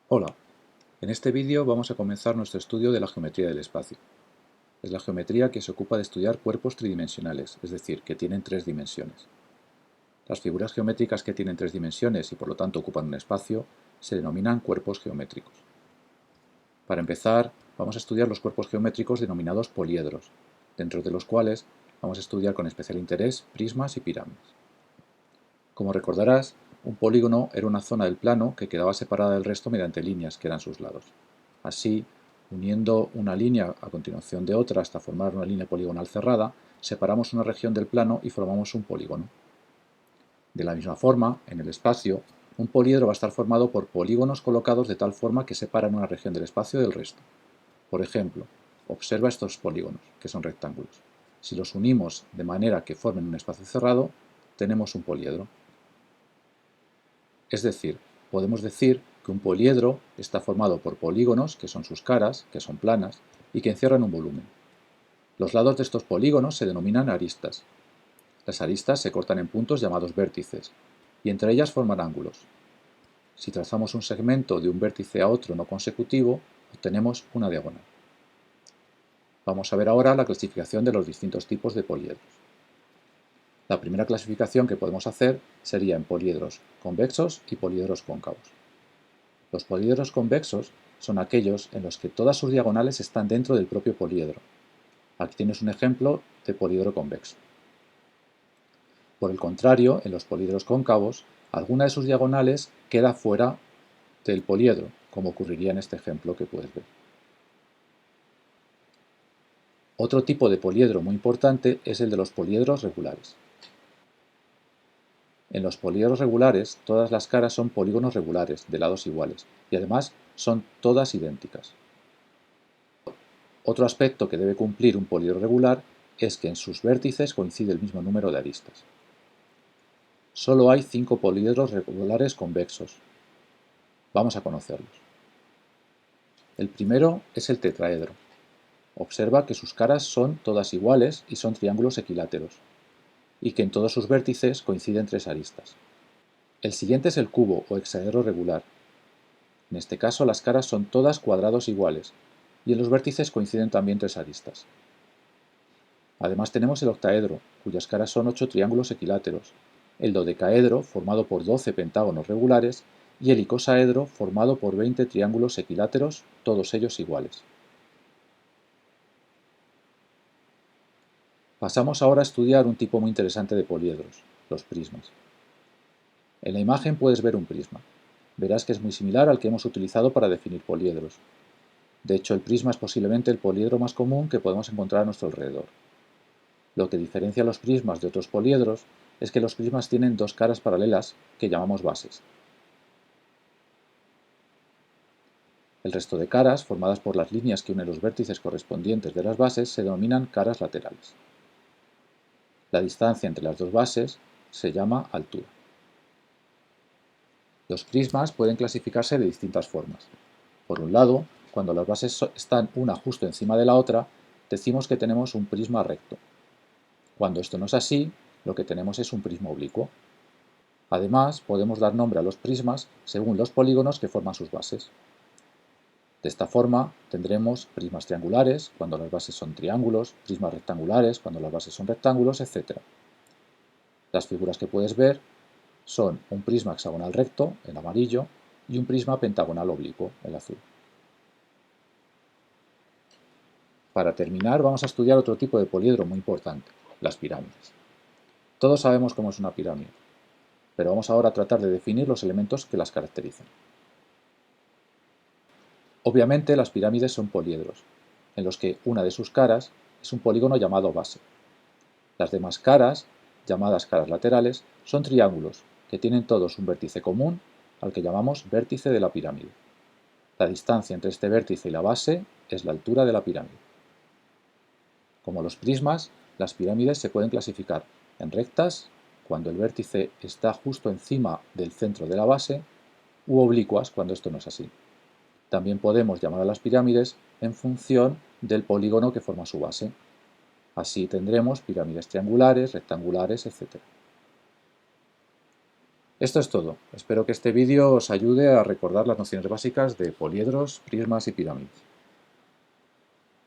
Hola, en este vídeo vamos a comenzar nuestro estudio de la geometría del espacio. Es la geometría que se ocupa de estudiar cuerpos tridimensionales, es decir, que tienen tres dimensiones. Las figuras geométricas que tienen tres dimensiones y por lo tanto ocupan un espacio se denominan cuerpos geométricos. Para empezar, vamos a estudiar los cuerpos geométricos denominados poliedros, dentro de los cuales vamos a estudiar con especial interés prismas y pirámides. Como recordarás, un polígono era una zona del plano que quedaba separada del resto mediante líneas que eran sus lados. Así, uniendo una línea a continuación de otra hasta formar una línea poligonal cerrada, separamos una región del plano y formamos un polígono. De la misma forma, en el espacio, un poliedro va a estar formado por polígonos colocados de tal forma que separan una región del espacio del resto. Por ejemplo, observa estos polígonos, que son rectángulos. Si los unimos de manera que formen un espacio cerrado, tenemos un poliedro. Es decir, podemos decir que un poliedro está formado por polígonos, que son sus caras, que son planas, y que encierran un volumen. Los lados de estos polígonos se denominan aristas. Las aristas se cortan en puntos llamados vértices, y entre ellas forman ángulos. Si trazamos un segmento de un vértice a otro no consecutivo, obtenemos una diagonal. Vamos a ver ahora la clasificación de los distintos tipos de poliedros. La primera clasificación que podemos hacer sería en poliedros convexos y poliedros cóncavos. Los poliedros convexos son aquellos en los que todas sus diagonales están dentro del propio poliedro. Aquí tienes un ejemplo de poliedro convexo. Por el contrario, en los poliedros cóncavos, alguna de sus diagonales queda fuera del poliedro, como ocurriría en este ejemplo que puedes ver. Otro tipo de poliedro muy importante es el de los poliedros regulares. En los poliedros regulares, todas las caras son polígonos regulares, de lados iguales, y además son todas idénticas. Otro aspecto que debe cumplir un poliedro regular es que en sus vértices coincide el mismo número de aristas. Solo hay 5 poliedros regulares convexos. Vamos a conocerlos. El primero es el tetraedro. Observa que sus caras son todas iguales y son triángulos equiláteros, y que en todos sus vértices coinciden 3 aristas. El siguiente es el cubo o hexaedro regular. En este caso las caras son todas cuadrados iguales, y en los vértices coinciden también 3 aristas. Además tenemos el octaedro, cuyas caras son 8 triángulos equiláteros, el dodecaedro, formado por 12 pentágonos regulares, y el icosaedro, formado por 20 triángulos equiláteros, todos ellos iguales. Pasamos ahora a estudiar un tipo muy interesante de poliedros, los prismas. En la imagen puedes ver un prisma. Verás que es muy similar al que hemos utilizado para definir poliedros. De hecho, el prisma es posiblemente el poliedro más común que podemos encontrar a nuestro alrededor. Lo que diferencia a los prismas de otros poliedros es que los prismas tienen dos caras paralelas que llamamos bases. El resto de caras, formadas por las líneas que unen los vértices correspondientes de las bases, se denominan caras laterales. La distancia entre las dos bases se llama altura. Los prismas pueden clasificarse de distintas formas. Por un lado, cuando las bases están una justo encima de la otra, decimos que tenemos un prisma recto. Cuando esto no es así, lo que tenemos es un prisma oblicuo. Además, podemos dar nombre a los prismas según los polígonos que forman sus bases. De esta forma, tendremos prismas triangulares cuando las bases son triángulos, prismas rectangulares cuando las bases son rectángulos, etc. Las figuras que puedes ver son un prisma hexagonal recto, en amarillo, y un prisma pentagonal oblicuo, en azul. Para terminar, vamos a estudiar otro tipo de poliedro muy importante, las pirámides. Todos sabemos cómo es una pirámide, pero vamos ahora a tratar de definir los elementos que las caracterizan. Obviamente las pirámides son poliedros, en los que una de sus caras es un polígono llamado base. Las demás caras, llamadas caras laterales, son triángulos, que tienen todos un vértice común, al que llamamos vértice de la pirámide. La distancia entre este vértice y la base es la altura de la pirámide. Como los prismas, las pirámides se pueden clasificar en rectas, cuando el vértice está justo encima del centro de la base, u oblicuas, cuando esto no es así. También podemos llamar a las pirámides en función del polígono que forma su base. Así tendremos pirámides triangulares, rectangulares, etc. Esto es todo. Espero que este vídeo os ayude a recordar las nociones básicas de poliedros, prismas y pirámides.